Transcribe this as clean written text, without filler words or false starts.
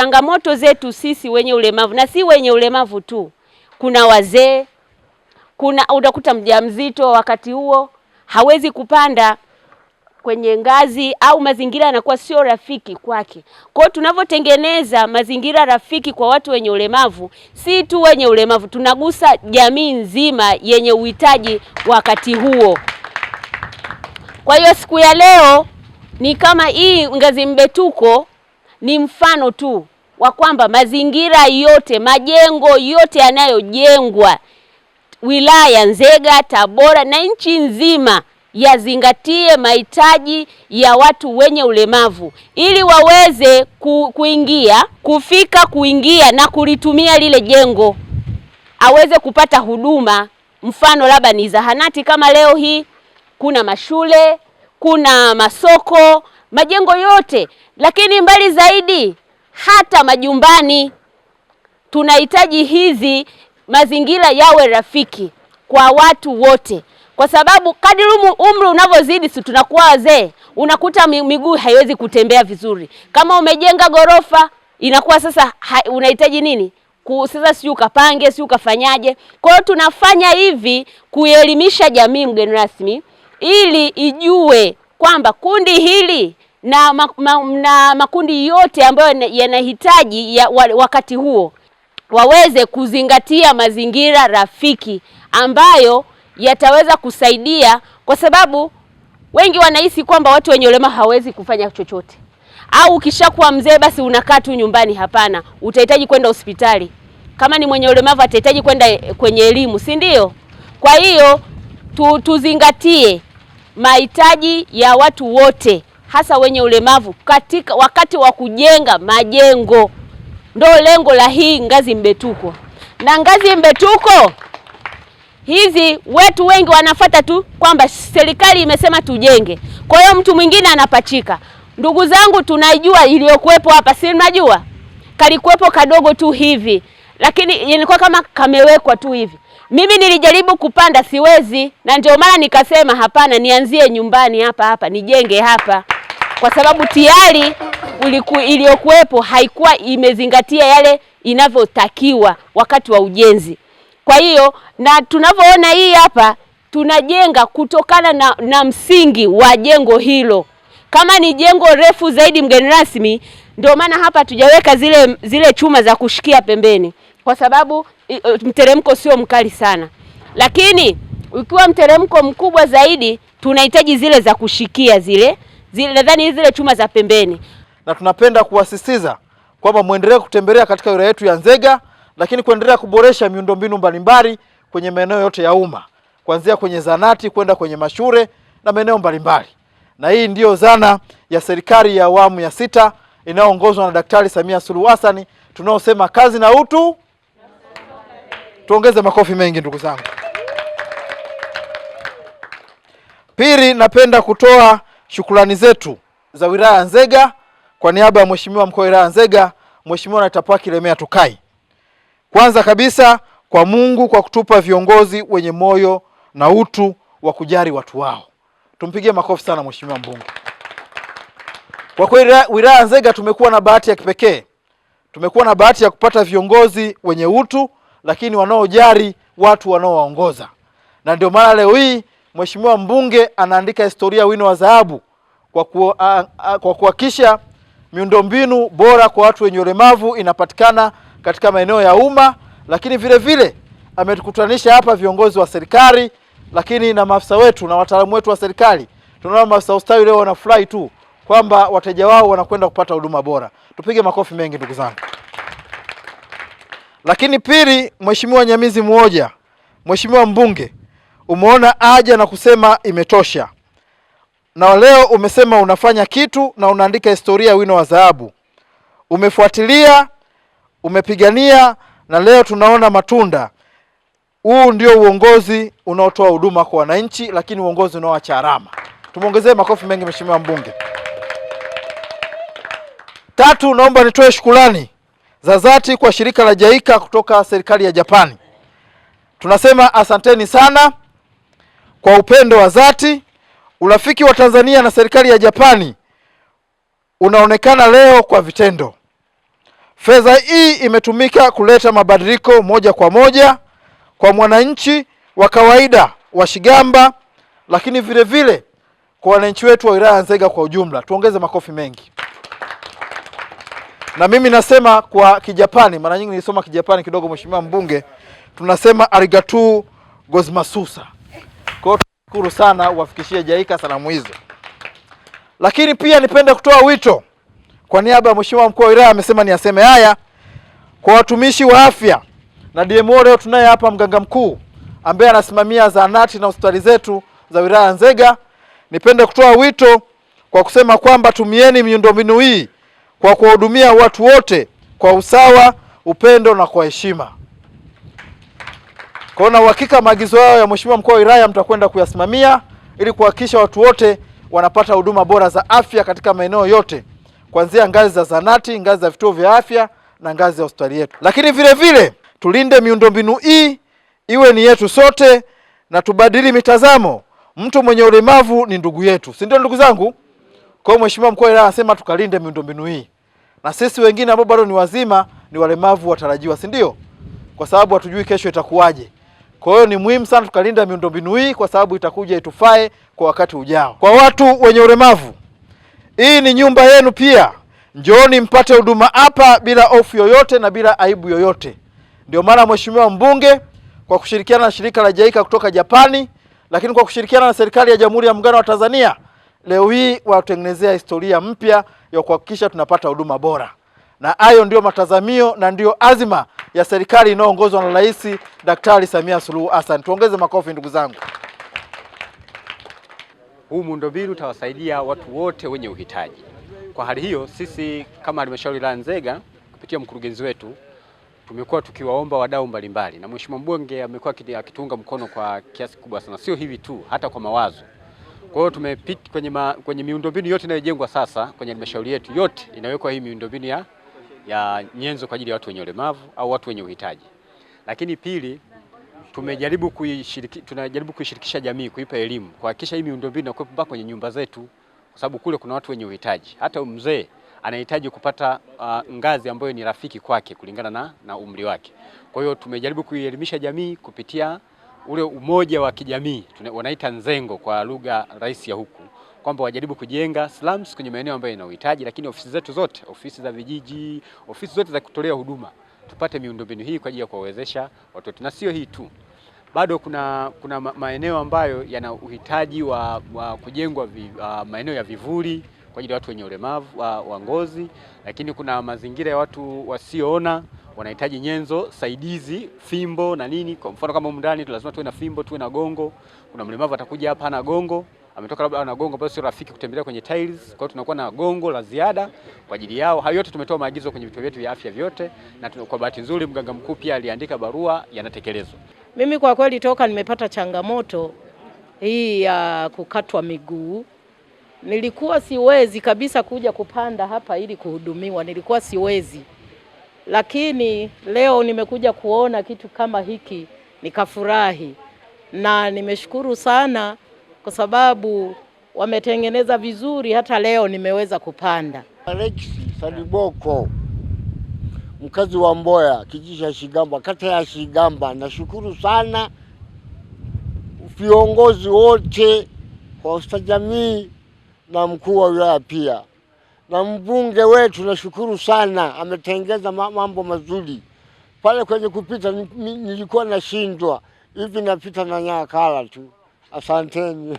changamoto zetu sisi wenye ulemavu, na si wenye ulemavu tu, kuna wazee, utakuta mjamzito wakati huo hawezi kupanda kwenye ngazi au mazingira yanakuwa sio rafiki kwake. Kwa hiyo tunavyotengeneza mazingira rafiki kwa watu wenye ulemavu, si tu wenye ulemavu, tunagusa jamii nzima yenye uhitaji wakati huo. Kwa hiyo siku ya leo ni kama hii Ngazi Mbetuko ni mfano tu wa kwamba mazingira yote, majengo yote yanayojengwa wilaya Nzega, Tabora na nchi nzima yazingatie mahitaji ya watu wenye ulemavu ili waweze kuingia na kulitumia lile jengo, aweze kupata huduma. Mfano labda ni zahanati, kama leo hii kuna mashule, kuna masoko, majengo yote. Lakini mbali zaidi, hata majumbani tunahitaji hizi mazingira yawe rafiki kwa watu wote, kwa sababu kadri umri unavyozidi, si tunakuwa wazee, unakuta miguu haiwezi kutembea vizuri. Kama umejenga gorofa, inakuwa sasa unahitaji nini? Sasa si ukapange, si ukafanyaje? Kwa hiyo tunafanya hivi kuelimisha jamii, mgeni rasmi, ili ijue kwamba kundi hili na makundi yote ambayo yanahitaji wakati huo waweze kuzingatia mazingira rafiki ambayo yataweza kusaidia, kwa sababu wengi wanahisi kwamba watu wenye ulemavu hawezi kufanya chochote, au ukishakuwa mzee basi unakaa tu nyumbani. Hapana, utahitaji kwenda hospitali. Kama ni mwenye ulemavu atahitaji kwenda kwenye elimu, si ndio? Kwa hiyo tuzingatie mahitaji ya watu wote, hasa wenye ulemavu katika wakati wa kujenga majengo. Ndio lengo la hii Ngazi Mbetuko. Na Ngazi Mbetuko hizi wetu wengi wanafuata tu kwamba serikali imesema tujenge, kwa hiyo mtu mwingine anapachika. Ndugu zangu, tunaijua iliyokuepo hapa, si mnajua kalikuepo kadogo tu hivi, lakini ilikuwa kama kamewekwa tu hivi. Mimi nilijaribu kupanda, siwezi, na ndio maana nikasema hapana, nianzie nyumbani hapa nijenge hapa, kwa sababu tayari iliyokuepo haikuwa imezingatia yale inavyotakiwa wakati wa ujenzi. Kwa hiyo na tunavyoona hii hapa, tunajenga kutokana na msingi wa jengo hilo. Kama ni jengo refu zaidi, mgeni rasmi, ndio maana hapa tujaweka zile chuma za kushikia pembeni, kwa sababu mteremko sio mkali sana. Lakini ukiwa mteremko mkubwa zaidi, tunahitaji zile za kushikia, zile nadhani zile chuma za pembeni. Na tunapenda kuwasisitiza kwamba muendelee kutembelea katika wilaya yetu ya Nzega, lakini kuendelea kuboresha miundombinu mbalimbali kwenye maeneo yote ya umma, kuanzia kwenye zanati kwenda kwenye mashule na maeneo mbalimbali. Na hii ndiyo zana ya serikali ya awamu ya 6 inayoongozwa na Daktari Samia Suluhu Hassan, tunaosema kazi na utu. Tuongeze makofi mengi ndugu zangu. Pili, napenda kutoa shukrani zetu za wilaya ya Nzega kwa niaba ya Mheshimiwa Mkuu wa wilaya ya Nzega, Mheshimiwa Natapwaki Lemea Tukai. Kwanza kabisa kwa Mungu kwa kutupa viongozi wenye moyo na utu wa kujali watu wao. Tumpigie makofi sana Mheshimiwa Mbunge. Kwa kweli wilaya ya Nzega tumekuwa na bahati ya kipekee. Tumekuwa na bahati ya kupata viongozi wenye utu, lakini wanaojali watu wanaowaongoza. Na ndio maana leo hii Mheshimiwa Mbunge anaandika historia wino wa dhahabu kwa kuhakikisha miundombinu bora kwa watu wenye ulemavu inapatikana katika maeneo ya umma, lakini vile vile ametukutanisha hapa viongozi wa serikali, lakini na maafisa wetu na wataalamu wetu wa serikali. Tunaona maafisa ustawi leo wanafurahi tu kwamba wateja wao wanakwenda kupata huduma bora. Tupige makofi mengi ndugu zangu. Lakini pili, Mheshimiwa Nyamizi Mwoja, Mheshimiwa Mbunge, umeona haja na kusema imetosha. Na leo umesema unafanya kitu na unaandika historia wino wa dhahabu. Umefuatilia, umepigania, na leo tunaona matunda. Huu ndio uongozi unaotoa huduma kwa wananchi, lakini uongozi unaoacha alama. Tumuongezee makofi mengi Mheshimiwa Mbunge. Tatu, naomba nitoe shukrani za dhati kwa shirika la JICA kutoka serikali ya Japani. Tunasema asanteni sana kwa upendo wa dhati. Urafiki wa Tanzania na serikali ya Japani unaonekana leo kwa vitendo. Fedha hii imetumika kuleta mabadiliko moja kwa moja kwa mwananchi wa kawaida wa Shigamba, lakini vile vile kwa wananchi wetu wa wilaya ya Nzega kwa ujumla. Tuongeze makofi mengi. Na mimi nasema kwa Kijapani, mara nyingi nilisoma Kijapani kidogo mheshimiwa mbunge, tunasema arigatou gozaimasu. Kwa hiyo tunashukuru sana, uwafikishie JICA salamu hizo. Lakini pia nipende kutoa wito kwa niaba ya mheshimiwa mkuu wa wilaya, amesema niaseme haya, kwa watumishi wa afya na DMO. Leo tunaye hapa mganga mkuu ambaye anasimamia zahanati na hospitali zetu za wilaya ya Nzega. Nipende kutoa wito kwa kusema kwamba tumieni miundombinu hii kwa kuwahudumia watu wote kwa usawa, upendo na kwa heshima. Kwa na uhakika maagizo hayo ya mheshimiwa mkuu wa wilaya mtakwenda kuyasimamia ili kuhakikisha watu wote wanapata huduma bora za afya katika maeneo yote, kuanzia ngazi za zahanati, ngazi za vituo vya afya na ngazi ya hospitali yetu. Lakini vile vile tulinde miundombinu hii iwe ni yetu sote na tubadili mitazamo. Mtu mwenye ulemavu ni ndugu yetu, si ndio ndugu zangu? Kwa hiyo mheshimiwa mkuu wa wilaya anasema tukalinde miundombinu hii. Na sisi wengine ambao bado ni wazima ni walemavu watarajiwa, si ndio? Kwa sababu hatujui kesho itakuwaje. Kwa hiyo ni muhimu sana tukalinda miundombinu hii kwa sababu itakuja itufae kwa wakati ujao. Kwa watu wenye ulemavu, hii ni nyumba yenu pia. Njooni mpate huduma hapa bila hofu yoyote na bila aibu yoyote. Ndio maana mheshimiwa mbunge kwa kushirikiana na shirika la JICA kutoka Japani, lakini kwa kushirikiana na serikali ya Jamhuri ya Muungano wa Tanzania, leo hii watengenezea historia mpya ya kuhakikisha tunapata huduma bora. Na hayo ndio matazamio na ndio azima ya serikali inayoongozwa na Rais Daktari Samia Suluhu Hassan. Tuongeze makofi ndugu zangu. Huu muundombinu utawasaidia watu wote wenye uhitaji. Kwa hali hiyo, sisi kama halmashauri ya Nzega kupitia mkurugenzi wetu tumekuwa tukiwaomba wadau mbalimbali, na mheshimiwa mbunge amekuwa akitunga mkono kwa kiasi kikubwa sana, sio hivi tu, hata kwa mawazo. Kwa hiyo tumepita kwenye miundombinu yote inayojengwa sasa kwenye halmashauri yetu, yote inawekwa hii miundombinu ya nyenzo kwa ajili ya watu wenye ulemavu au watu wenye uhitaji. Lakini pili, tunajaribu kuishirikisha jamii, kuipa elimu, kuhakikisha hii miundombinu inakuwa mpaka kwenye nyumba zetu, kwa sababu kule kuna watu wenye uhitaji. Hata mzee anahitaji kupata ngazi ambayo ni rafiki kwake kulingana na umri wake. Kwa hiyo tumejaribu kuielimisha jamii kupitia ule umoja wa kijamii, wanaita Nzengo kwa lugha rahisi ya huku, kwamba wajaribu kujenga slums kwenye maeneo ambayo yana uhitaji, lakini ofisi zetu zote, ofisi za vijiji, ofisi zote za kutolea huduma, tupate miundombinu hii kwa ajili ya kuwawezesha watoto. Na sio hii tu, bado kuna maeneo ambayo yana uhitaji wa kujengwa maeneo ya vivuli kwa ajili ya watu wenye ulemavu wa ngozi, lakini kuna mazingira ya watu wasioona wanahitaji nyenzo saidizi, fimbo na nini. Kwa mfano kama ndani lazima tuwe na fimbo, tuwe na gongo. Kuna mlemavu atakuja hapa na gongo, ametoka labda na gongo basi sio rafiki kutembelea kwenye tiles. Kwa hiyo tunakuwa na gongo la ziada kwa ajili yao. Hayo yote tumetoa maagizo kwenye vituo vyetu vya afya vyote, na kwa bahati nzuri mganga mkuu pia aliandika barua, yanatekelezwa. Mimi kwa kweli toka nimepata changamoto hii ya kukatwa miguu, nilikuwa siwezi kabisa kuja kupanda hapa ili kuhudumiwa, nilikuwa siwezi. Lakini leo nimekuja kuona kitu kama hiki nikafurahi, na nimeshukuru sana kwa sababu wametengeneza vizuri, hata leo nimeweza kupanda. Alex Saliboko, mkazi wa Mboya, kijiji cha Shigamba, kata ya Shigamba. Nashukuru sana viongozi wote kwa ustajamii na mkuu wa wilaya pia. Na mbunge wetu nashukuru sana, ametengeza mambo mazuri. Pale kwenye kupita nilikuwa nashindwa, hivi napita na nyakala tu. Asanteni.